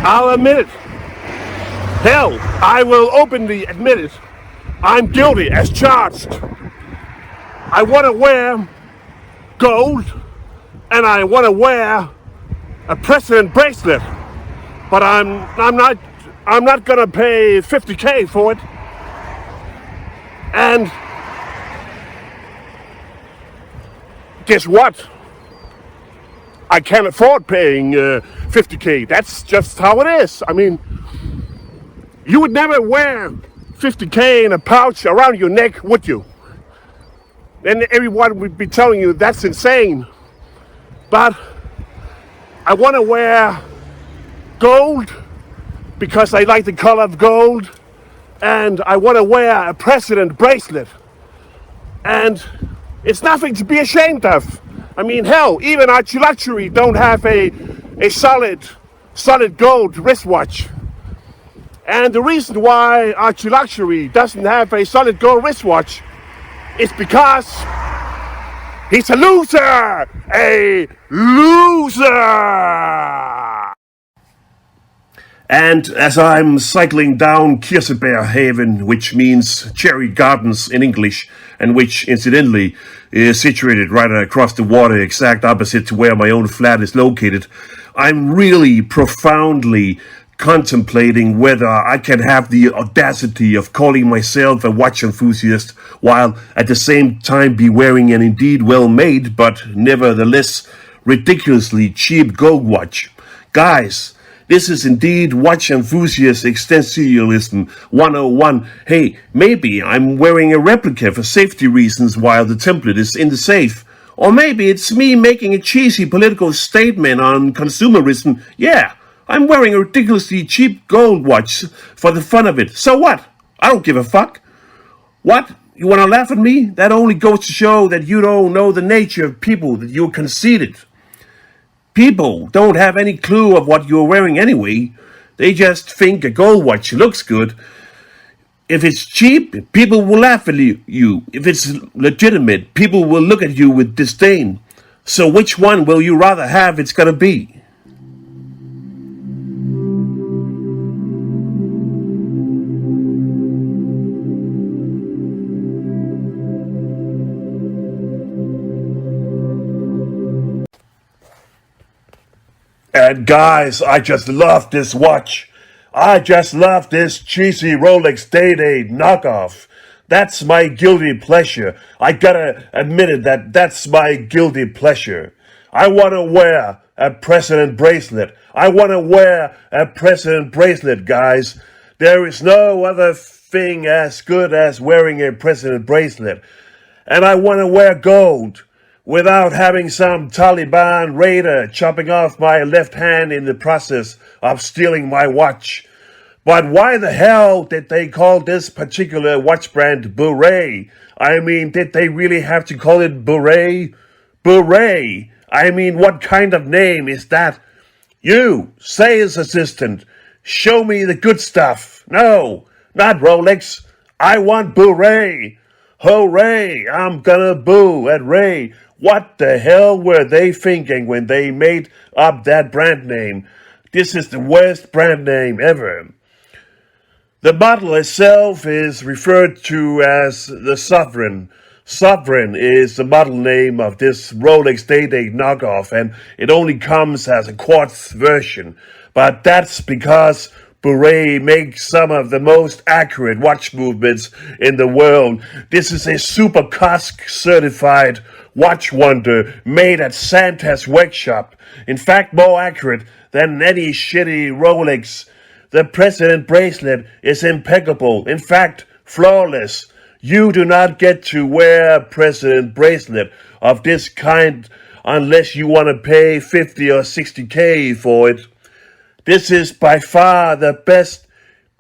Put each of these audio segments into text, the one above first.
I'll admit it. Hell, I will openly admit it. I'm guilty as charged. I want to wear gold and I want to wear a president bracelet, but I'm not gonna pay 50K for it. And guess what? I can't afford paying 50K. That's just how it is. I mean, you would never wear 50K in a pouch around your neck, would you? Then everyone would be telling you that's insane. But I want to wear gold because I like the color of gold, and I want to wear a president bracelet. And it's nothing to be ashamed of. I mean, hell, even Archie Luxury don't have a solid gold wristwatch. And the reason why Archie Luxury doesn't have a solid gold wristwatch is because he's a loser! A loser! And as I'm cycling down Kirseberghaven, which means cherry gardens in English, and which incidentally is situated right across the water, exact opposite to where my own flat is located, I'm really profoundly contemplating whether I can have the audacity of calling myself a watch enthusiast while at the same time be wearing an indeed well-made but nevertheless ridiculously cheap gold watch. Guys, this is indeed watch enthusiast existentialism 101. Hey, maybe I'm wearing a replica for safety reasons while the template is in the safe. Or maybe it's me making a cheesy political statement on consumerism. Yeah, I'm wearing a ridiculously cheap gold watch for the fun of it. So what? I don't give a fuck. What? You want to laugh at me? That only goes to show that you don't know the nature of people, that you're conceited. People don't have any clue of what you're wearing anyway. They just think a gold watch looks good. If it's cheap, people will laugh at you. If it's legitimate, people will look at you with disdain. So which one will you rather have it's gonna be? And guys, I just love this watch. I just love this cheesy Rolex Day-Day knockoff. That's my guilty pleasure. I gotta admit it, that's my guilty pleasure. I wanna wear a president bracelet. I wanna wear a president bracelet, guys. There is no other thing as good as wearing a president bracelet. And I wanna wear gold without having some Taliban raider chopping off my left hand in the process of stealing my watch. But why the hell did they call this particular watch brand Burei? I mean, did they really have to call it Burei? Burei? I mean, what kind of name is that? You, sales assistant, show me the good stuff. No, not Rolex. I want Burei. Hooray, I'm gonna boo at Ray. What the hell were they thinking when they made up that brand name? This is the worst brand name ever. The model itself is referred to as the Sovereign. Sovereign is the model name of this Rolex Day-Day knockoff, and it only comes as a quartz version. But that's because Burei makes some of the most accurate watch movements in the world. This is a Super COSC certified watch wonder made at Santa's workshop. In fact, more accurate than any shitty Rolex. The president bracelet is impeccable. In fact, flawless. You do not get to wear a president bracelet of this kind unless you want to pay 50 or 60K for it. This is by far the best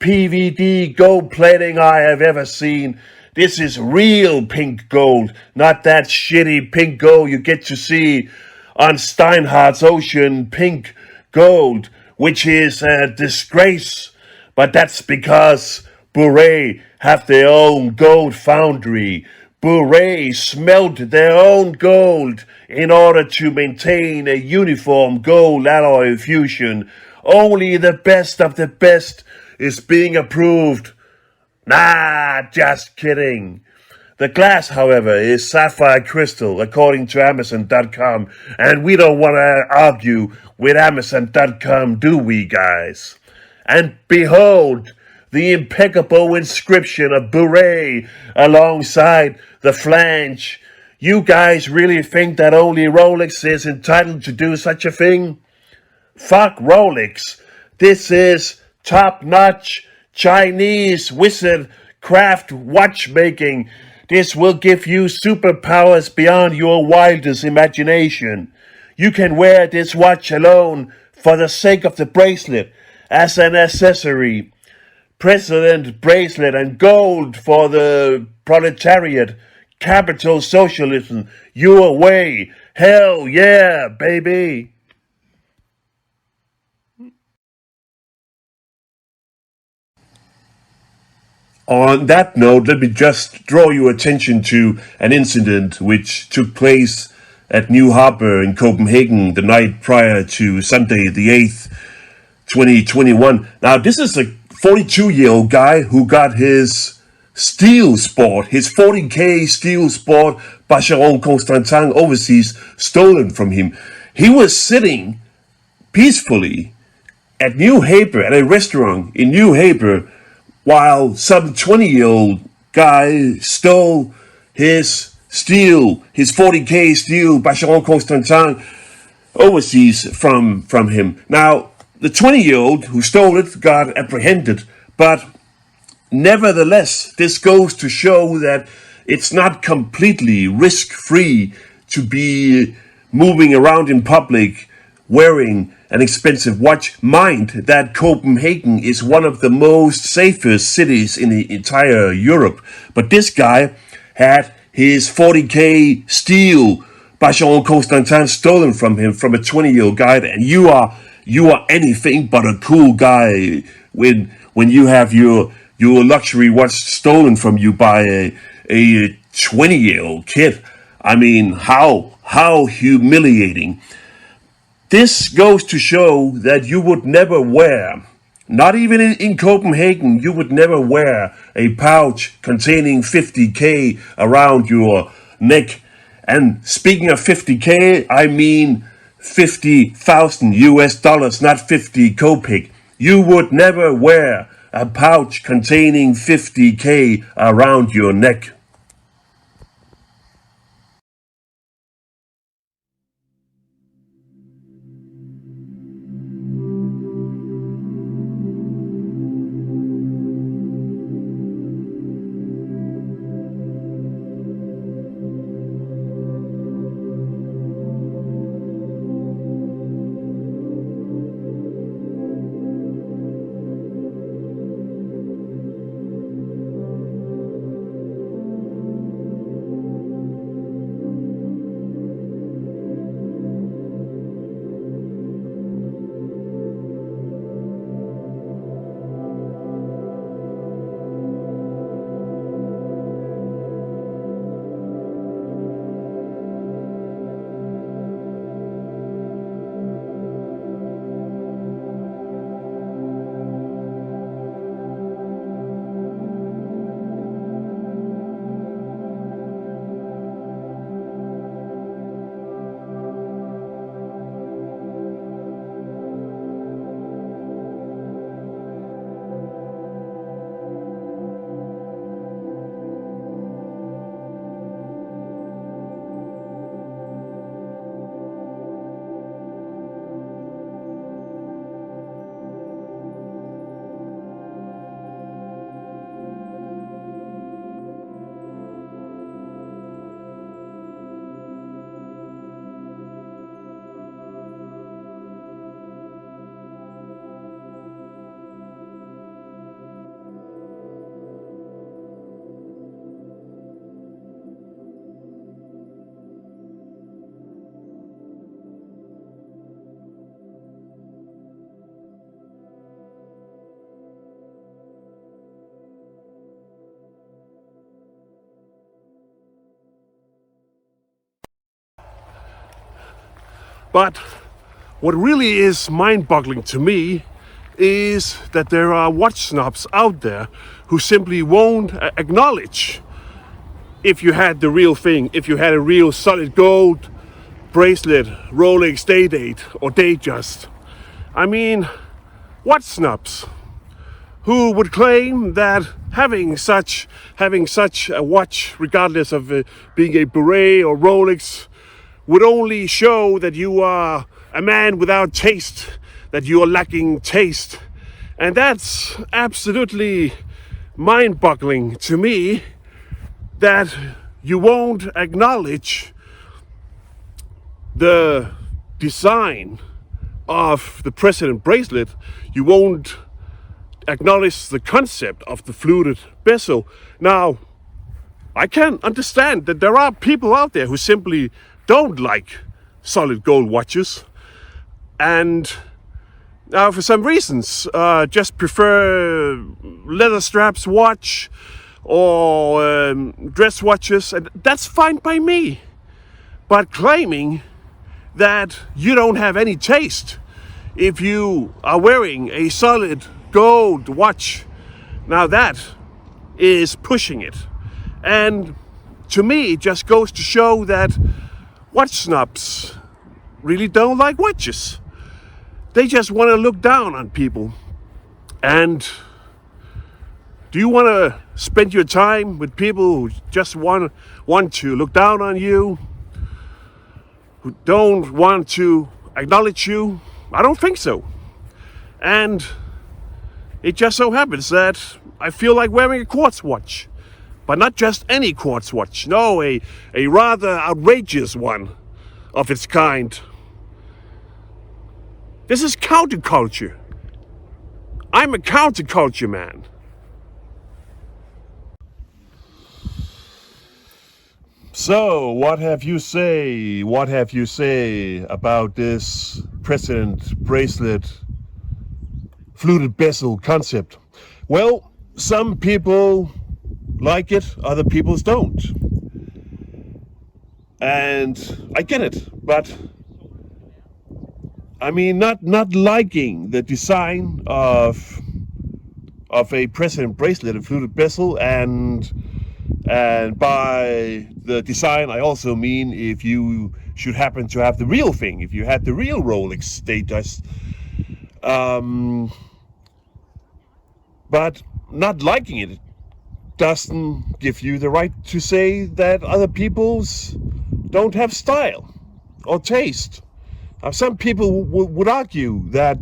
PVD gold plating I have ever seen. This is real pink gold, not that shitty pink gold you get to see on Steinhardt's Ocean Pink Gold, which is a disgrace. But that's because Burei have their own gold foundry. Burei smelt their own gold in order to maintain a uniform gold alloy fusion Only the best of the best is being approved. Nah, just kidding. The glass, however, is sapphire crystal, according to Amazon.com, and we don't want to argue with Amazon.com, do we, guys? And behold, the impeccable inscription of Burei alongside the flange. You guys really think that only Rolex is entitled to do such a thing? Fuck Rolex. This is top-notch Chinese wizard craft watchmaking. This will give you superpowers beyond your wildest imagination. You can wear this watch alone for the sake of the bracelet as an accessory. President bracelet and gold for the proletariat. Capital socialism. Your way. Hell yeah, baby. On that note, let me just draw your attention to an incident which took place at New Harbor in Copenhagen the night prior to Sunday the 8th, 2021. Now, this is a 42-year-old guy who got his steel sport, his 40K steel sport Bacheron Constantin overseas stolen from him. He was sitting peacefully at New Haven, at a restaurant in New Haven, while some 20-year-old guy stole his steel, his 40K steel Bacheron Constantin overseas from him. Now, the 20-year-old who stole it got apprehended, but nevertheless, this goes to show that it's not completely risk-free to be moving around in public wearing an expensive watch. Mind that Copenhagen is one of the most safest cities in the entire Europe. But this guy had his 40K steel Bacheron Constantin stolen from him, from a 20-year-old guy, and you are anything but a cool guy when you have your luxury watch stolen from you by a 20-year-old kid. I mean, how humiliating. This goes to show that you would never wear, not even in Copenhagen, you would never wear a pouch containing 50K around your neck. And speaking of 50K, I mean 50,000 US dollars, not 50 kopek. You would never wear a pouch containing 50K around your neck. But What really is mind-boggling to me is that there are watch snobs out there who simply won't acknowledge if you had the real thing, if you had a real solid gold bracelet, Rolex day date or Datejust. I mean, watch snobs who would claim that having such a watch, regardless of being a Burei or Rolex, would only show that you are a man without taste, that you are lacking taste. And that's absolutely mind-boggling to me, that you won't acknowledge the design of the president bracelet. You won't acknowledge the concept of the fluted bezel. Now, I can understand that there are people out there who simply don't like solid gold watches, and for some reasons just prefer leather straps watch or dress watches, and that's fine by me. But claiming that you don't have any taste if you are wearing a solid gold watch, now that is pushing it. And to me, it just goes to show that watch snobs really don't like watches. They just want to look down on people. And do you want to spend your time with people who just want to look down on you, who don't want to acknowledge you? I don't think so. And it just so happens that I feel like wearing a quartz watch. But not just any quartz watch. No, a rather outrageous one of its kind. This is counterculture. I'm a counterculture man. So, what have you say about this president bracelet fluted bezel concept? Well, some people like it, other people don't. And I get it, but I mean, not liking the design of a president bracelet, a fluted bezel, and by the design I also mean if you should happen to have the real thing, if you had the real Rolex Datejust, but not liking it doesn't give you the right to say that other people's don't have style or taste. Some people would argue that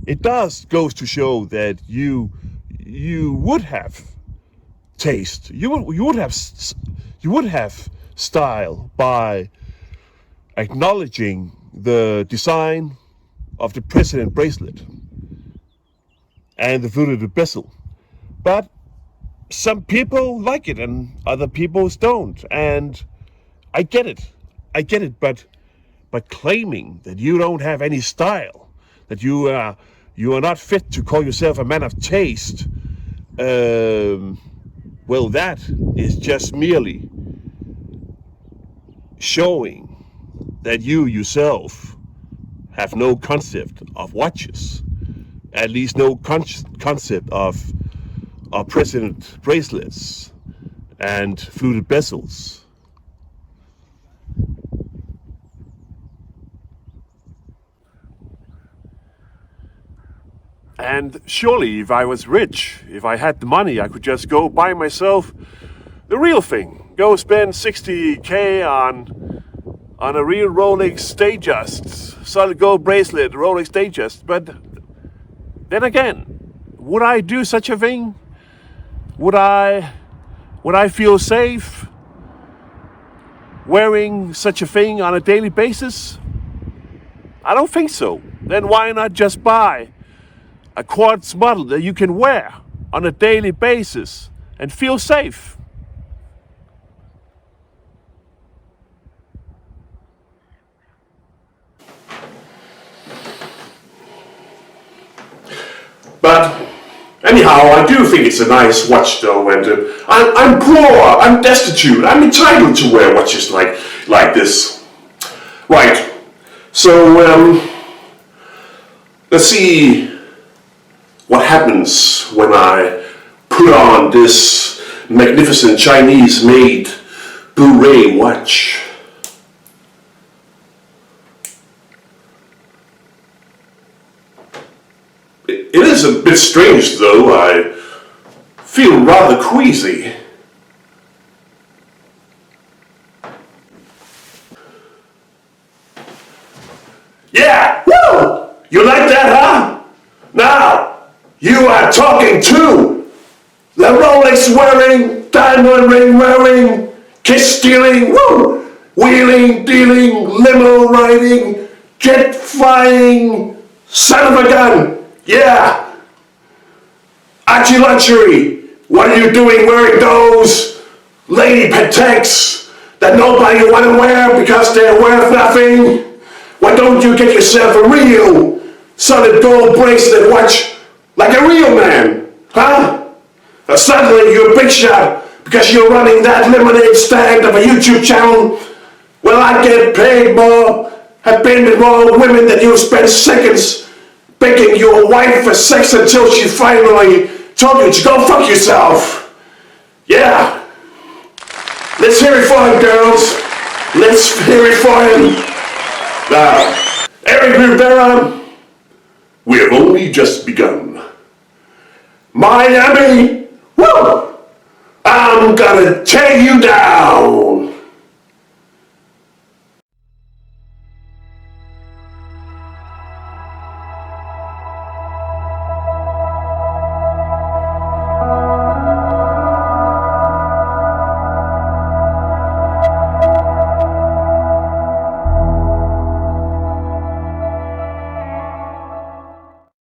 it goes to show that you would have taste. You would have style by acknowledging the design of the president bracelet and the fluted bezel. But some people like it and other people don't, and I get it, but claiming that you don't have any style, that you are not fit to call yourself a man of taste, well, that is just merely showing that you yourself have no concept of watches, at least no concept of president bracelets and fluted bezels. And surely if I was rich, if I had the money, I could just go buy myself the real thing. Go spend 60K on a real Rolex Datejust, solid gold bracelet, Rolex Datejust. But then again, would I do such a thing? Would I feel safe wearing such a thing on a daily basis? I don't think so. Then why not just buy a quartz model that you can wear on a daily basis and feel safe? But anyhow, I do think it's a nice watch though, and I'm poor, I'm destitute, I'm entitled to wear watches like this. Right. So, let's see what happens when I put on this magnificent Chinese-made Burei watch. It is a bit strange though, I feel rather queasy. Yeah, woo! You like that, huh? Now, you are talking to the Rolex wearing, diamond ring wearing, kiss stealing, woo! Wheeling, dealing, limo riding, jet flying, son of a gun. Yeah. Archie Luxury, what are you doing wearing those lady Pateks that nobody want to wear because they're worth nothing? Why don't you get yourself a real solid gold bracelet watch like a real man, huh? Or suddenly you're a big shot because you're running that lemonade stand of a YouTube channel. Well, I get paid more. I've been with more women than you spend seconds begging your wife for sex until she finally told you to go fuck yourself. Yeah. Let's hear it for him, girls. Let's hear it for him. Now, Eric Rivera, we have only just begun. Miami, woo! I'm gonna tear you down.